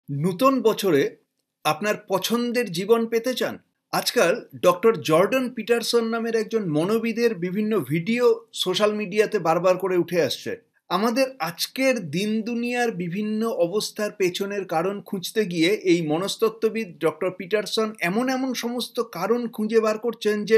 নূতন বছরে আপনার পছন্দের জীবন পেতে চান? আজকাল ডক্টর জর্ডন পিটারসন নামের একজন মনোবিদের বিভিন্ন ভিডিও সোশ্যাল মিডিয়াতে বারবার করে উঠে আসছে। আমাদের আজকের দিন দুনিয়ার বিভিন্ন অবস্থার পেছনের কারণ খুঁজতে গিয়ে এই মনস্তত্ত্ববিদ ডক্টর পিটারসন এমন এমন সমস্ত কারণ খুঁজে বার করছেন যে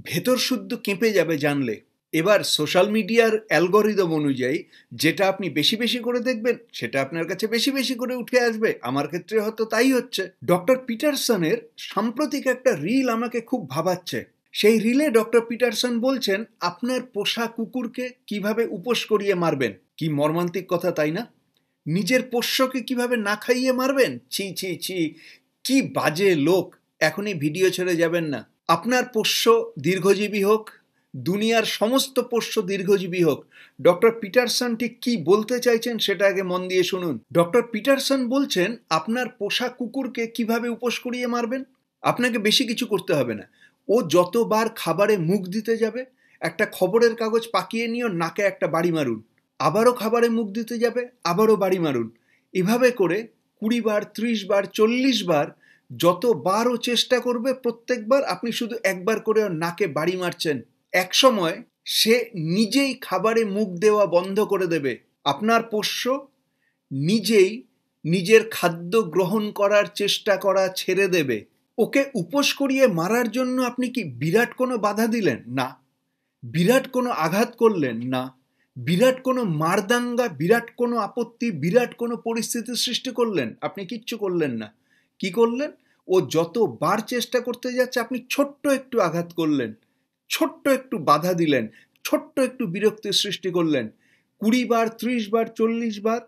ভেতর শুদ্ধ কেঁপে যাবে জানলে। এবার সোশ্যাল মিডিয়ার অ্যালগরিদম অনুযায়ী যেটা আপনি বেশি বেশি করে দেখবেন সেটা আপনার কাছে বেশি বেশি করে উঠে আসবে। আমার ক্ষেত্রে হয়তো তাই হচ্ছে। ডক্টর পিটারসনের সাম্প্রতিক একটা রিল আমাকে খুব ভাবাচ্ছে। সেই রিলে ডক্টর পিটারসন বলছেন আপনার পোষা কুকুরকে কিভাবে উপোস করিয়ে মারবেন। কি মর্মান্তিক কথা, তাই না? নিজের পোষ্যকে কিভাবে না খাইয়ে মারবেন? ছি ছি ছি, কি বাজে লোক। এখনই ভিডিও ছেড়ে যাবেন না। আপনার পোষ্য দীর্ঘজীবী হোক, দুনিয়ার সমস্ত পোষ্য দীর্ঘজীবী হোক। ডক্টর পিটারসন ঠিক কি বলতে চাইছেন সেটা আগে মন দিয়ে শুনুন। ডক্টর পিটারসন বলছেন আপনার পোষা কুকুরকে কিভাবে উপোস করিয়ে মারবেন। আপনাকে বেশি কিছু করতে হবে না। ও যতবার খাবারে মুখ দিতে যাবে একটা খবরের কাগজ পাকিয়ে নিয়ে নাকে একটা বাড়ি মারুন। আবারও খাবারে মুখ দিতে যাবে, আবারও বাড়ি মারুন। এভাবে করে 20 বার, 30 বার, 40 বার যতবার ও চেষ্টা করবে, প্রত্যেকবার আপনি শুধু একবার করে ওর নাকে বাড়ি মারছেন। এক সময় সে নিজেই খাবারে মুখ দেওয়া বন্ধ করে দেবে। আপনার পোষ্য নিজেই নিজের খাদ্য গ্রহণ করার চেষ্টা করা ছেড়ে দেবে। ওকে উপোস করিয়ে মারার জন্য আপনি কি বিরাট কোনো বাধা দিলেন? না। বিরাট কোনো আঘাত করলেন? না। বিরাট কোনো মারদাঙ্গা, বিরাট কোনো আপত্তি, বিরাট কোনো পরিস্থিতির সৃষ্টি করলেন? আপনি কিচ্ছু করলেন না। কি করলেন? ও যতবার চেষ্টা করতে যাচ্ছে আপনি ছোট্ট একটু আঘাত করলেন, ছোট্ট একটু বাধা দিলেন, ছোট্ট একটু বিরক্তির সৃষ্টি করলেন। 20 বার, 30 বার, 40 বার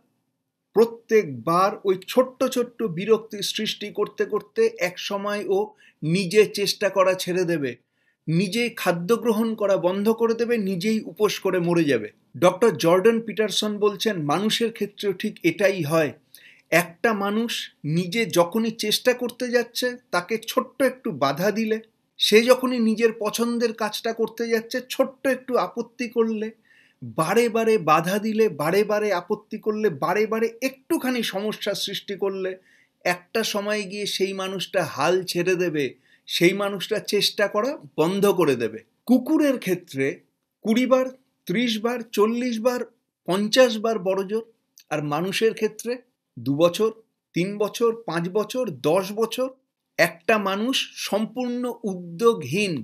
প্রত্যেকবার ওই ছোট্ট ছোট্ট বিরক্তির সৃষ্টি করতে করতে এক সময় ও নিজে চেষ্টা করা ছেড়ে দেবে, নিজেই খাদ্য গ্রহণ করা বন্ধ করে দেবে, নিজেই উপোস করে মরে যাবে। ডক্টর জর্ডন পিটারসন বলছেন মানুষের ক্ষেত্রেও ঠিক এটাই হয়। একটা মানুষ নিজে যখনই চেষ্টা করতে যাচ্ছে তাকে ছোট্ট একটু বাধা দিলে, সে যখনই নিজের পছন্দের কাজটা করতে যাচ্ছে ছোট্ট একটু আপত্তি করলে, বারে বারে বাধা দিলে, বারে বারে আপত্তি করলে, বারে বারে একটুখানি সমস্যার সৃষ্টি করলে একটা সময় গিয়ে সেই মানুষটা হাল ছেড়ে দেবে, সেই মানুষটা চেষ্টা করা বন্ধ করে দেবে। কুকুরের ক্ষেত্রে 20 বার, 30 বার, 40 বার, 50 বার বড়জোর। আর মানুষের ক্ষেত্রে 2 বছর, 3 বছর, 5 বছর, 10 বছর। একটা মানুষ সম্পূর্ণ উদ্যোগহীন,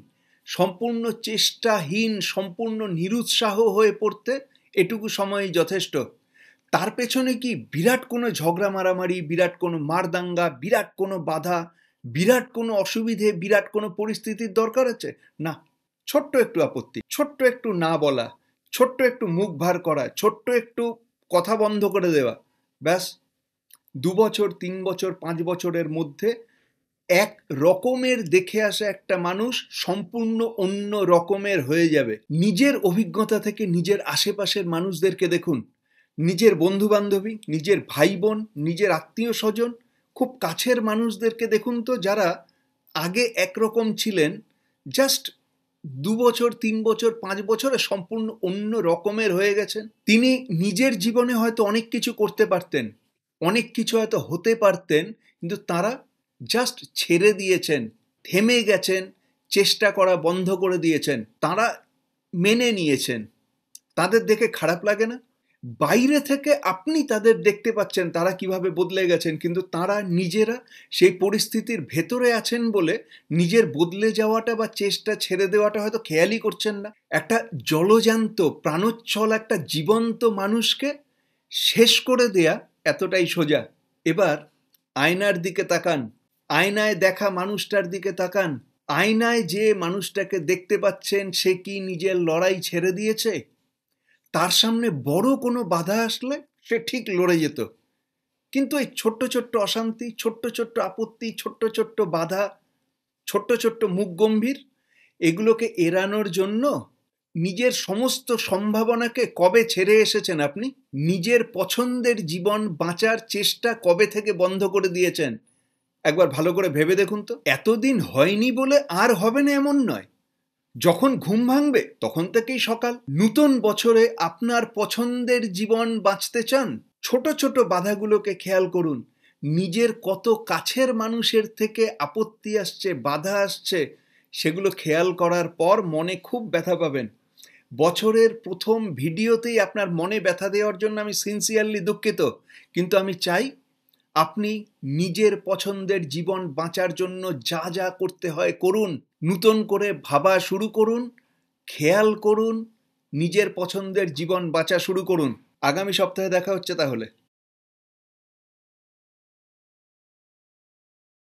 সম্পূর্ণ চেষ্টাহীন, সম্পূর্ণ নিরুৎসাহ হয়ে পড়তে এটুকু সময়ই যথেষ্ট। তার পেছনে কি বিরাট কোনো ঝগড়া মারামারি, বিরাট কোনো মারদাঙ্গা, বিরাট কোনো বাধা, বিরাট কোনো অসুবিধে, বিরাট কোনো পরিস্থিতির দরকার আছে? না। ছোট্ট একটু আপত্তি, ছোট্ট একটু না বলা, ছোট্ট একটু মুখ ভার করা, ছোট্ট একটু কথা বন্ধ করে দেওয়া, ব্যাস 2 বছর, 3 বছর, 5 বছরের মধ্যে এক রকমের দেখে আসা একটা মানুষ সম্পূর্ণ অন্য রকমের হয়ে যাবে। নিজের অভিজ্ঞতা থেকে নিজের আশেপাশের মানুষদেরকে দেখুন। নিজের বন্ধু বান্ধবী, নিজের ভাই বোন, নিজের আত্মীয় স্বজন, খুব কাছের মানুষদেরকে দেখুন তো, যারা আগে একরকম ছিলেন, জাস্ট 2 বছর, 3 বছর, 5 বছরে সম্পূর্ণ অন্য রকমের হয়ে গেছেন। তিনি নিজের জীবনে হয়তো অনেক কিছু করতে পারতেন, অনেক কিছু হয়তো হতে পারতেন, কিন্তু তারা জাস্ট ছেড়ে দিয়েছেন, থেমে গেছেন, চেষ্টা করা বন্ধ করে দিয়েছেন। তারা মেনে নিয়েছেন। তাদের দেখে খারাপ লাগে না? বাইরে থেকে আপনি তাদের দেখতে পাচ্ছেন তারা কিভাবে বদলে গেছেন, কিন্তু তারা নিজেরা সেই পরিস্থিতির ভেতরে আছেন বলে নিজের বদলে যাওয়াটা বা চেষ্টা ছেড়ে দেওয়াটা হয়তো খেয়ালই করছেন না। একটা জলজান্ত প্রাণোচ্ছল একটা জীবন্ত মানুষকে শেষ করে দেয়া এতটাই সোজা। এবার আয়নার দিকে তাকান, আয়নায় দেখা মানুষটার দিকে তাকান। আয়নায় যে মানুষটাকে দেখতে পাচ্ছেন সে কি নিজের লড়াই ছেড়ে দিয়েছে? তার সামনে বড় কোনো বাধা আসলে সে ঠিক লড়ে যেত, কিন্তু এই ছোট্ট ছোট্ট অশান্তি, ছোট্ট ছোট্ট আপত্তি, ছোট্ট ছোট্ট বাধা, ছোট্ট ছোট্ট মুখ গম্ভীর, এগুলোকে এড়ানোর জন্য নিজের সমস্ত সম্ভাবনাকে কবে ছেড়ে এসেছেন আপনি? নিজের পছন্দের জীবন বাঁচার চেষ্টা কবে থেকে বন্ধ করে দিয়েছেন? একবার ভালো করে ভেবে দেখুন তো। এতদিন হয়নি বলে আর হবে না এমন নয়। যখন ঘুম ভাঙবে তখন থেকেই সকাল। নূতন বছরে আপনার পছন্দের জীবন বাঁচতে চান? ছোট ছোট বাধাগুলোকে খেয়াল করুন। নিজের কত কাছের মানুষের থেকে আপত্তি আসছে, বাধা আসছে, সেগুলো খেয়াল করার পর মনে খুব ব্যথা পাবেন। বছরের প্রথম ভিডিওতেই আপনার মনে ব্যথা দেওয়ার জন্য আমি সিনসিয়ারলি দুঃখিত, কিন্তু আমি চাই আপনি নিজের পছন্দের জীবন বাঁচার জন্য যা যা করতে হয় করুন, নূতন করে ভাবা শুরু করুন, খেয়াল করুন, নিজের পছন্দের জীবন বাঁচা শুরু করুন। আগামী সপ্তাহে দেখা হচ্ছে তাহলে।